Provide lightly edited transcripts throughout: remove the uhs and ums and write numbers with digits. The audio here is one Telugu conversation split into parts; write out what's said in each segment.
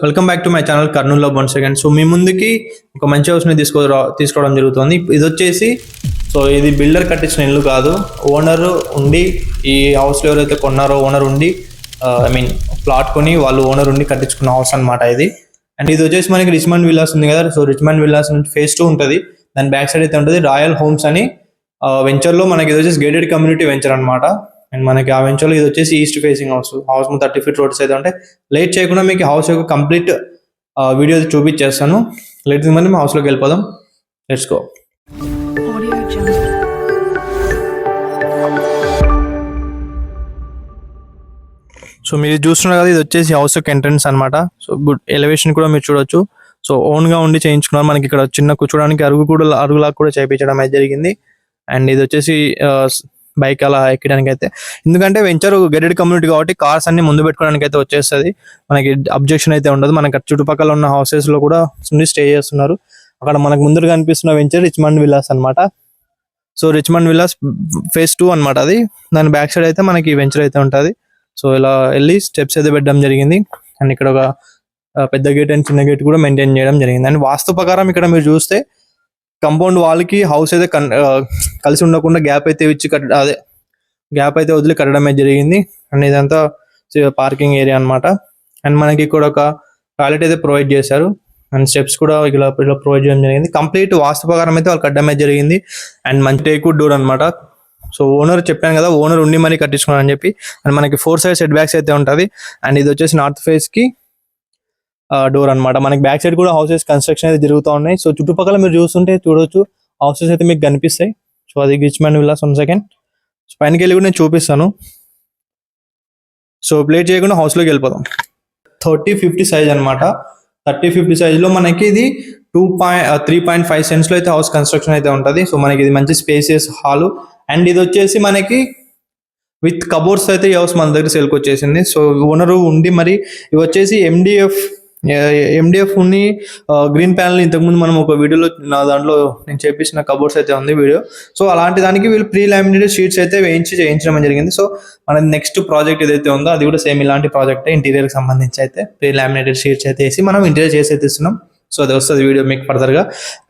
Welcome back to my channel కర్నూల్లో వన్స్ అగైన్. సో మీ ముందుకి ఒక మంచి హౌస్ని తీసుకోవడం జరుగుతుంది. ఇది వచ్చేసి ఇది బిల్డర్ కట్టించిన ఇల్లు కాదు, ఓనర్ ఉండి ఈ హౌస్లో ఎవరైతే కొన్నారో ఓనర్ ఉండి ప్లాట్ కొని వాళ్ళు ఓనర్ ఉండి కట్టించుకున్న హౌస్ అనమాట ఇది. అండ్ ఇది వచ్చేసి మనకి రిచ్మండ్ విల్లాస్ ఉంది కదా, సో రిచ్మండ్ విల్లాస్ నుంచి ఫేజ్ 2 ఉంటుంది. దాని బ్యాక్ సైడ్ అయితే ఉంటుంది రాయల్ హోమ్స్ అని వెంచర్లో మనకి ఇది వచ్చేసి గేటెడ్ కమ్యూనిటీ వెంచర్ అనమాట. అండ్ మనకి ఆ వెంచర్లో ఇది వచ్చేసి east facing house 30 feet roads అయితే ఉంటాయి. లేట్ చేయకుండా మీకు హౌస్ యొక్క కంప్లీట్ వీడియో చూపించేస్తాను. లేట్ మనం హౌస్లోకి వెళ్ళిపోదాం. Let's go. సో మీరు చూస్తున్నారు కదా, ఇది వచ్చేసి హౌస్ యొక్క ఎంట్రన్స్ అనమాట. సో గుడ్ ఎలివేషన్ కూడా మీరు చూడొచ్చు. సో ఓన్గా ఉండి చేయించుకున్నారు. మనకి ఇక్కడ చిన్న కూర్చోడానికి అరుగులాగా కూడా చేయించడం అయితే జరిగింది. అండ్ ఇది వచ్చేసి బైక్ అలా ఎక్కడానికి అయితే, ఎందుకంటే వెంచర్ గేటెడ్ కమ్యూనిటీ కాబట్టి కార్స్ అన్ని ముందు పెట్టుకోవడానికి అయితే వచ్చేస్తుంది. మనకి అబ్జెక్షన్ అయితే ఉండదు. మనకి చుట్టుపక్కల ఉన్న హౌసెస్ లో కూడా స్టే చేస్తున్నారు. అక్కడ మనకు ముందుగా కనిపిస్తున్న వెంచర్ రిచ్మండ్ విల్లాస్ అనమాట. సో రిచ్మండ్ విల్లాస్ ఫేజ్ 2 అనమాట అది. దాని బ్యాక్ సైడ్ అయితే మనకి వెంచర్ అయితే ఉంటుంది. సో ఇలా వెళ్ళి స్టెప్స్ అయితే పెట్టడం జరిగింది. అండ్ ఇక్కడ ఒక పెద్ద గేట్ అండ్ చిన్న గేట్ కూడా మెయింటైన్ చేయడం జరిగింది. అండ్ వాస్తు ప్రకారం ఇక్కడ మీరు చూస్తే కంపౌండ్ వాల్కి హౌస్ అయితే కలిసి ఉండకుండా గ్యాప్ అయితే వదిలి కట్టడం అయితే జరిగింది. అండ్ ఇదంతా పార్కింగ్ ఏరియా అనమాట. అండ్ మనకి ఇక్కడ ఒక టాయిలెట్ అయితే ప్రొవైడ్ చేశారు. అండ్ స్టెప్స్ కూడా ఇలా ప్రొవైడ్ చేయడం జరిగింది. కంప్లీట్ వాస్తు ప్రకారం అయితే వాళ్ళు కట్టడం అయితే జరిగింది. అండ్ మంచి టేక్వుడ్ డోర్ అనమాట. సో ఓనర్ చెప్పాను కదా, ఓనర్ ఉండి మరీ కట్టించుకున్నారని చెప్పి. అండ్ మనకి 4 side సెట్ బ్యాక్స్ అయితే ఉంటుంది. అండ్ ఇది వచ్చేసి నార్త్ ఫేస్ కి డోర్ అనమాట. మనకి బ్యాక్ సైడ్ కూడా హౌసెస్ కన్స్ట్రక్షన్ అయితే జరుగుతూ ఉన్నాయి. సో చుట్టుపక్కల మీరు చూడొచ్చు హౌసెస్ అయితే మీకు కనిపిస్తాయి. సో అది రిచ్మండ్ విల్లాస్. 1 second. సో పైనకి వెళ్ళి కూడా నేను చూపిస్తాను. సో ప్లేట్ చేయకుండా హౌస్లోకి వెళ్ళిపోదాం. 30-50 సైజ్ అనమాట. 30-50 సైజ్లో మనకి ఇది 3.5 cents లో అయితే హౌస్ కన్స్ట్రక్షన్ అయితే ఉంటుంది. సో మనకి ఇది మంచి స్పేసియస్ హాల్. అండ్ ఇది వచ్చేసి మనకి విత్ కబోర్డ్స్ అయితే ఈ హౌస్ మన దగ్గర సేల్కి వచ్చేసింది. సో ఓనరు ఉండి మరి ఇవి వచ్చేసి ఎండిఎఫ్ ఉన్ని గ్రీన్ ప్యానల్ ఇంతకుముందు మనం ఒక వీడియోలో దాంట్లో నేను చేపించిన కబోర్డ్స్ అయితే ఉంది వీడియో. సో అలాంటి దానికి వీళ్ళు ప్రీ లామినేటెడ్ షీట్స్ అయితే చేయించడం జరిగింది. సో మన నెక్స్ట్ ప్రాజెక్ట్ ఏదైతే ఉందో అది కూడా సేమ్ ఇలాంటి ప్రాజెక్ట్ ఇంటీరియర్కి సంబంధించి అయితే ప్రీ లామినేటెడ్ షీట్స్ అయితే వేసి మనం ఇంటీరియర్ చేసి అయితే ఇస్తున్నాం. సో అది వస్తుంది వీడియో మీకు ఫర్దర్గా.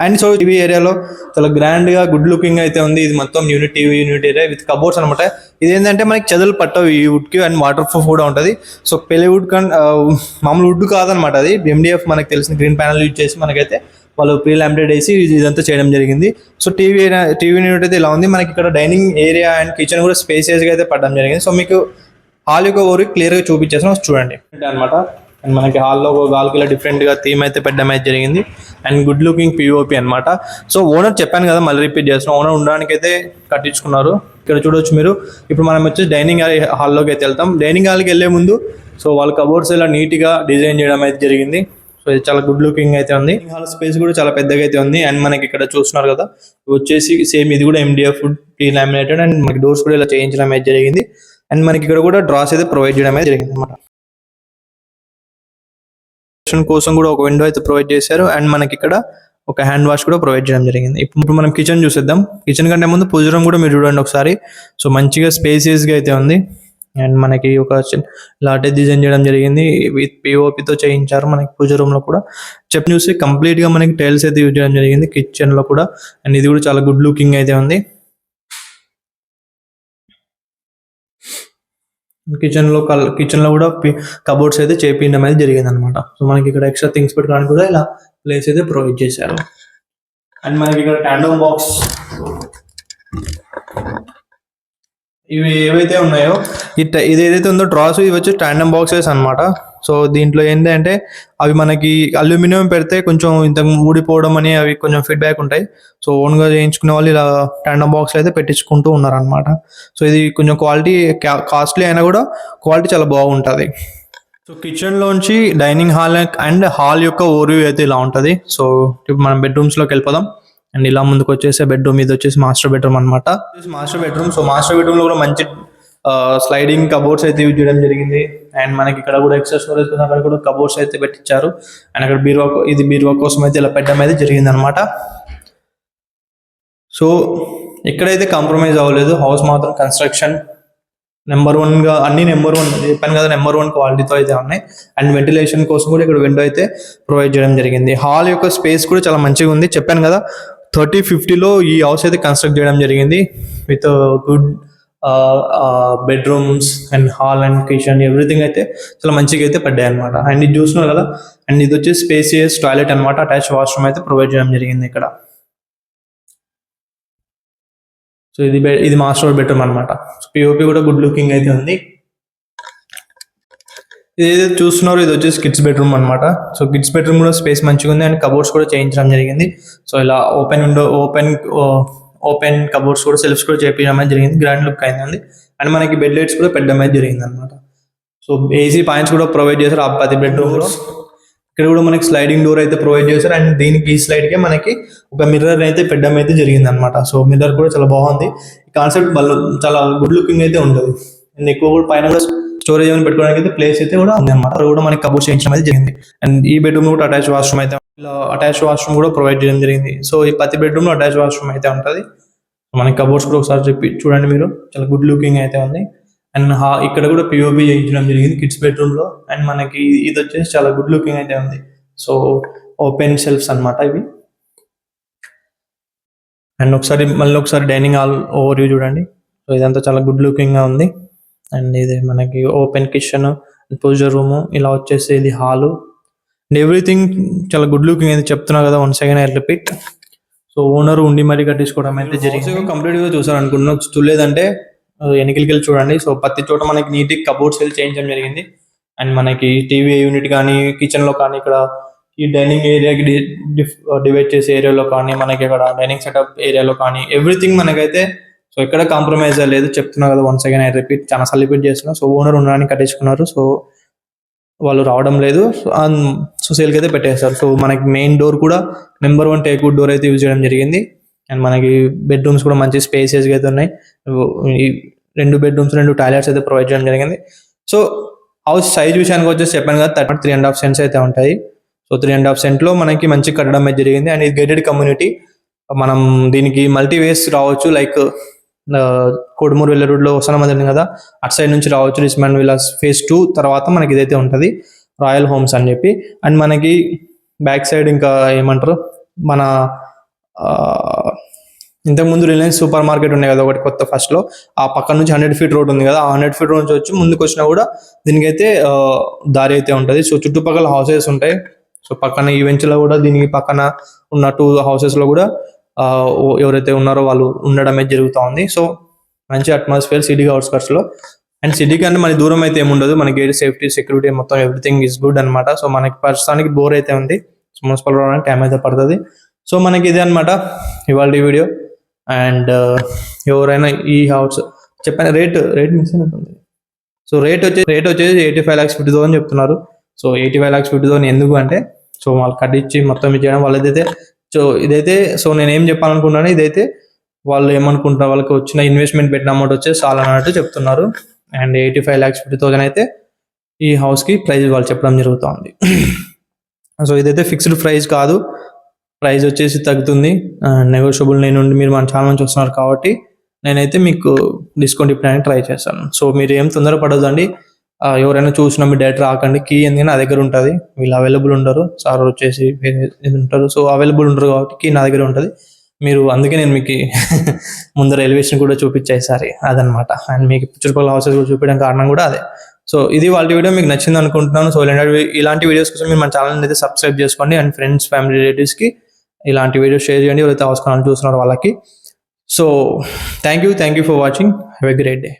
అండ్ సో టీవీ ఏరియాలో చాలా గ్రాండ్గా గుడ్ లుకింగ్ అయితే ఉంది. ఇది మొత్తం TV unit area with cupboards అనమాట. ఇది ఏంటంటే మనకి చెదలు పట్టవు ఈ వుడ్కి. అండ్ వాటర్ ప్రూఫ్ కూడా ఉంటుంది. సో పెళ్లి వుడ్ మామూలు వుడ్ కాదనమాట. అది ఎండిఎఫ్ మనకి తెలిసిన గ్రీన్ ప్యానల్ యూజ్ చేసి మనకైతే వాళ్ళు ప్రీ లామినేట్ వేసి ఇదంతా చేయడం జరిగింది. సో టీవీ యూనిట్ అయితే ఇలా ఉంది. మనకి ఇక్కడ డైనింగ్ ఏరియా అండ్ కిచెన్ కూడా స్పేసియస్గా అయితే పడడం జరిగింది. సో మీకు హాల్ యొక్క ఓరి క్లియర్గా చూపించేసిన చూడండి అనమాట. అండ్ మనకి హాల్లో ఒక గాల్కి ఇలా డిఫరెంట్గా థీమ్ అయితే పెట్టడం అయితే జరిగింది. అండ్ గుడ్ లుకింగ్ పిఓపి అనమాట. సో ఓనర్ చెప్పాను కదా, మళ్ళీ రిపీట్ చేస్తున్నాం. ఓనర్ ఉండడానికి అయితే కట్టించుకున్నారు. ఇక్కడ చూడొచ్చు మీరు. ఇప్పుడు మనం వచ్చి డైనింగ్ హాల్లోకి అయితే వెళ్తాం. డైనింగ్ హాల్కి వెళ్ళే ముందు సో వాళ్ళ కబోర్డ్స్ ఇలా నీట్గా డిజైన్ చేయడం అయితే జరిగింది. సో ఇది చాలా గుడ్ లుకింగ్ అయితే ఉంది. హాల్ స్పేస్ కూడా చాలా పెద్దగా అయితే ఉంది. అండ్ మనకి ఇక్కడ చూస్తున్నారు కదా, వచ్చేసి సేమ్ ఇది కూడా ఎండిఎఫ్ ప్రీ లామినేటెడ్. అండ్ మనకి డోర్స్ కూడా ఇలా చేయించడం అయితే జరిగింది. అండ్ మనకి ఇక్కడ కూడా డ్రాస్ అయితే ప్రొవైడ్ చేయడం అయితే జరిగింది అనమాట. కోసం కూడా ఒక విండో అయితే ప్రొవైడ్ చేశారు. అండ్ మనకి ఇక్కడ ఒక హ్యాండ్ వాష్ కూడా ప్రొవైడ్ చేయడం జరిగింది. ఇప్పుడు మనం కిచెన్ చూసేద్దాం. కిచెన్ కంటే ముందు పూజ రూమ్ కూడా మీరు చూడండి ఒకసారి. సో మంచిగా స్పేసియస్గా అయితే ఉంది. అండ్ మనకి ఒక లాటే డిజైన్ చేయడం జరిగింది. విత్ పిఓపితో చేయించారు మనకి పూజ రూమ్ లో కూడా. చూసి కంప్లీట్ గా మనకి టైల్స్ అయితే యూజ్ చేయడం జరిగింది కిచెన్ లో కూడా. అండ్ ఇది కూడా చాలా గుడ్ లుకింగ్ అయితే ఉంది. కిచెన్ లో కూడా కబోర్డ్స్ అయితే చేపించడం అయితే జరిగింది అనమాట. సో మనకి ఇక్కడ ఎక్స్ట్రా థింగ్స్ పెట్టుకోవడానికి కూడా ఇలా ప్లేస్ అయితే ప్రొవైడ్ చేశారు. అండ్ మనకి ఇక్కడ టాండమ్ బాక్స్ ఇవి ఏవైతే ఉన్నాయో ఇది ఏదైతే ఉందో డ్రాస్ ఇవి వచ్చి టాండమ్ బాక్సెస్ అనమాట. సో దీంట్లో ఏంటంటే అవి మనకి అల్యూమినియం పెడితే కొంచెం ఇంతకు ఊడిపోవడం అని అవి కొంచెం ఫీడ్బ్యాక్ ఉంటాయి. సో ఓన్గా చేయించుకునే వాళ్ళు ఇలా టాండమ్ బాక్స్ అయితే పెట్టించుకుంటూ ఉన్నారనమాట. సో ఇది కొంచెం క్వాలిటీ కాస్ట్లీ అయినా కూడా క్వాలిటీ చాలా బాగుంటుంది. సో కిచెన్లోంచి డైనింగ్ హాల్ అండ్ హాల్ యొక్క ఓవర్వ్యూ అయితే ఇలా ఉంటుంది. సో ఇప్పుడు మనం బెడ్రూమ్స్లోకి వెళ్ళిపోదాం. అండ్ ఇలా ముందుకు వచ్చేసే బెడ్రూమ్ ఇది వచ్చేసి మాస్టర్ బెడ్రూమ్ అనమాట. Master bedroom. So master bedroom లో కూడా మంచి స్లైడింగ్ కబోర్డ్స్ అయితే యూజ్ చేయడం జరిగింది. అండ్ మనకి ఇక్కడ కూడా ఎక్స్ట్రా స్టోరేజ్ కోసం అక్కడ కూడా కబోర్డ్స్ అయితే పెట్టించారు. అండ్ అక్కడ బీరువా కోసం అయితే ఇలా పెట్టడం అయితే జరిగింది అనమాట. సో ఎక్కడైతే కాంప్రమైజ్ అవ్వలేదు. హౌస్ మాత్రం కన్స్ట్రక్షన్ నెంబర్ 1గా అన్ని నెంబర్ 1 చెప్పాను కదా, నెంబర్ 1 క్వాలిటీతో అయితే ఉన్నాయి. అండ్ వెంటిలేషన్ కోసం కూడా ఇక్కడ విండో అయితే ప్రొవైడ్ చేయడం జరిగింది. హాల్ యొక్క స్పేస్ కూడా చాలా మంచిగా ఉంది. చెప్పాను కదా 30-50లో ఈ హౌస్ అయితే కన్స్ట్రక్ట్ చేయడం జరిగింది with good bedrooms and hall and kitchen everything అయితే చాలా మంచిగా అయితే పడ్డాయి అనమాట. అండ్ ఇది చూస్తున్నారు కదా, అండ్ ఇది వచ్చి స్పేసియస్ టాయిలెట్ అనమాట. అటాచ్ వాష్రూమ్ అయితే ప్రొవైడ్ చేయడం జరిగింది ఇక్కడ. సో ఇది మాస్టర్ బెడ్రూమ్ అనమాట. పిఓపి కూడా గుడ్ లుకింగ్ అయితే ఉంది. ఇది ఏదైతే చూస్తున్నారో ఇది వచ్చేసి కిడ్స్ బెడ్రూమ్ అనమాట. సో కిడ్స్ బెడ్రూమ్ కూడా స్పేస్ మంచిగా ఉంది అండ్ కబోర్డ్స్ కూడా చేయించడం జరిగింది. సో ఇలా ఓపెన్ కబోర్డ్స్ కూడా సెల్ఫ్స్ కూడా చేయించడం జరిగింది. గ్రాండ్ లుక్ అయింది. అండ్ మనకి బెడ్ లైట్స్ కూడా పెట్టడం జరిగింది అనమాట. సో ఏసీ పాయింట్స్ కూడా ప్రొవైడ్ చేశారు ఆ 10 బెడ్రూమ్లో. ఇక్కడ కూడా మనకి స్లైడింగ్ డోర్ అయితే ప్రొవైడ్ చేశారు. అండ్ దీనికి ఈ స్లైడ్కే మనకి ఒక మిర్రర్ అయితే పెట్టడం అయితే జరిగింది అనమాట. సో మిర్రర్ కూడా చాలా బాగుంది. ఈ కాన్సెప్ట్ చాలా గుడ్ లుకింగ్ అయితే ఉంటుంది. అండ్ ఎక్కువ కూడా పైన కూడా స్టోరేజ్ ఏమైనా పెట్టుకోవడానికి అయితే ప్లేస్ అయితే కూడా ఉంది అనమాట. అది కూడా మనకి కబోర్డ్ చేయించడం అయితే జరిగింది. అండ్ ఈ బెడ్రూమ్ కూడా అటాచ్ వాష్రూమ్ అయితే ఇలా అటాచ్ వాష్రూమ్ కూడా ప్రొవైడ్ చేయడం జరిగింది. సో ఈ ప్రతి బెడ్రూమ్ లో అటాచ్ వాష్రూమ్ అయితే ఉంటుంది. మనకి కబోర్డ్స్ కూడా ఒకసారి చెప్పి చూడండి మీరు, చాలా గుడ్ లుకింగ్ అయితే ఉంది. అండ్ ఇక్కడ కూడా పిఓపి చేయించడం జరిగింది కిడ్స్ బెడ్రూమ్ లో. అండ్ మనకి ఇది వచ్చేసి చాలా గుడ్ లుకింగ్ అయితే ఉంది. సో ఓపెన్ షెల్ఫ్స్ అనమాట ఇవి. అండ్ మళ్ళీ ఒకసారి డైనింగ్ హాల్ ఓవర్ వ్యూ చూడండి. సో ఇదంతా చాలా గుడ్ లుకింగ్ గా ఉంది. అండ్ ఇది మనకి ఓపెన్ కిచెన్, పూజర్ రూమ్, ఇలా వచ్చేసి ఇది హాలు అండ్ ఎవ్రీథింగ్ చాలా గుడ్ లుకింగ్ అయితే చెప్తున్నా కదా. Once again I repeat. So owner ఉండి మరీ కట్టించుకోవడం అయితే జరిగింది. కంప్లీట్ గా చూసారు అనుకుంటున్నా. చూడలేదంటే ఎన్నికలకి చూడండి. సో ప్రతి చోట మనకి నీట్ కబోర్డ్స్ వెళ్ళి చేయించడం జరిగింది. అండ్ మనకి టీవీ యూనిట్ కానీ కిచెన్ లో కానీ ఇక్కడ ఈ డైనింగ్ ఏరియాకి డివైడ్ చేసే ఏరియాలో కానీ మనకి ఇక్కడ డైనింగ్ సెటప్ ఏరియాలో కానీ ఎవ్రీథింగ్ మనకైతే సో ఎక్కడ కాంప్రమైజ్ లేదు చెప్తున్నా కదా. వన్స్ అగైన్ ఐ రిపీట్, చాలా రిపీట్ చేస్తున్నా. సో ఓనర్ ఉండడానికి కట్టించుకున్నారు. సో వాళ్ళు రావడం లేదు. సో సేల్కి అయితే పెట్టేస్తారు. సో మనకి మెయిన్ డోర్ కూడా నెంబర్ 1 టేక్వుడ్ డోర్ అయితే యూజ్ చేయడం జరిగింది. అండ్ మనకి బెడ్రూమ్స్ కూడా మంచి స్పేసియస్గా అయితే ఉన్నాయి. 2 బెడ్రూమ్స్ 2 టాయిలెట్స్ అయితే ప్రొవైడ్ చేయడం జరిగింది. సో హౌస్ సైజ్ విషయానికి వచ్చేసి చెప్పాను కదా 3.5 సెంట్స్ అయితే ఉంటాయి. సో 3.5 సెంట్లో మనకి మంచి కట్టడం అయితే జరిగింది. అండ్ ఇది గేటెడ్ కమ్యూనిటీ. మనం దీనికి మల్టీవేస్ రావచ్చు. లైక్ కోడుమూరు వెళ్ళే రోడ్లో వస్తానం ఉంది కదా, అటు సైడ్ నుంచి రావచ్చు. రిస్మాండ్ విలాస్ phase 2 తర్వాత మనకి ఇదైతే ఉంటుంది రాయల్ హోమ్స్ అని చెప్పి. అండ్ మనకి బ్యాక్ సైడ్ ఇంకా ఏమంటారు, మన ఇంతకుముందు రిలయన్స్ సూపర్ మార్కెట్ ఉన్నాయి కదా ఒకటి కొత్త ఫస్ట్లో, ఆ పక్క నుంచి 100 ఫీట్ రోడ్ ఉంది కదా, ఆ 100 ఫీట్ రోడ్ నుంచి వచ్చి ముందుకు వచ్చినా కూడా దీనికైతే దారి అయితే ఉంటుంది. సో చుట్టుపక్కల హౌసెస్ ఉంటాయి. సో పక్కన ఈవెంట్స్లో కూడా దీనికి పక్కన ఉన్న 2 హౌసెస్లో కూడా ఎవరైతే ఉన్నారో వాళ్ళు ఉండడం అయితే జరుగుతూ ఉంది. సో మంచి అట్మాస్ఫియర్ సిటీకి అవుట్స్కట్స్లో. అండ్ సిటీకి అంటే మనకి దూరం అయితే ఏముండదు. మనకి గేట్ సేఫ్టీ సెక్యూరిటీ మొత్తం ఎవ్రీథింగ్ ఈజ్ గుడ్ అనమాట. సో మనకి ప్రస్తుతానికి బోర్ అయితే ఉంది. సో మున్సిపల్ రావడానికి టైం అయితే పడుతుంది. సో మనకి ఇదే అనమాట ఇవాళ వీడియో. అండ్ ఎవరైనా ఈ హౌస్ చెప్పాను రేట్ మిస్ అయినట్టుంది. సో రేట్ వచ్చేసి 85,50,000 చెప్తున్నారు. సో 85,50,000 ఎందుకు అంటే సో వాళ్ళు కట్టించి మొత్తం ఇచ్చేయడం వాళ్ళదైతే. సో ఇదైతే సో నేను ఏం చెప్పాలనుకున్నాను, ఇదైతే వాళ్ళు ఏమనుకుంటున్నారు, వాళ్ళకి వచ్చిన ఇన్వెస్ట్మెంట్ పెట్టిన అమౌంట్ వచ్చేసి చాలా అన్నట్టు చెప్తున్నారు. అండ్ 85,50,000 అయితే ఈ హౌస్కి ప్రైస్ వాళ్ళు చెప్పడం జరుగుతుంది. సో ఇదైతే ఫిక్స్డ్ ప్రైస్ కాదు, ప్రైస్ వచ్చేసి తగ్గుతుంది, నెగోషియబుల్. మీరు మన ఛానల్ నుంచి వస్తున్నారు కాబట్టి నేనైతే మీకు డిస్కౌంట్ ఇప్పడానికి ట్రై చేస్తాను. సో మీరు ఏం తొందరపడదండి. ఎవరైనా చూసినా మీ డైరెక్ట్ రాకండి. కీ ఎందుకంటే నా దగ్గర ఉంటుంది, వీళ్ళు అవైలబుల్ ఉండరు, సార్ వచ్చేసి ఉంటారు. సో అవైలబుల్ ఉండరు కాబట్టి కీ నా దగ్గర ఉంటుంది. మీరు అందుకే నేను మీకు ముందర ఎలివేషన్ కూడా చూపించేసారి అదనమాట. అండ్ మీకు చుట్టుపక్కల హౌసెస్ కూడా చూపించడం కారణం కూడా అదే. సో ఇది వాళ్ళ వీడియో మీకు నచ్చింది అనుకుంటున్నాను. సో ఇలాంటి వీడియోస్ కోసం మీరు మన ఛానల్ అయితే సబ్స్క్రైబ్ చేసుకోండి. అండ్ ఫ్రెండ్స్, ఫ్యామిలీ, రిలేటివ్స్కి ఇలాంటి వీడియోస్ షేర్ చేయండి ఎవరైతే హౌస్ కొనాలని చూస్తున్నారో వాళ్ళకి. So thank you for watching. Have a great day.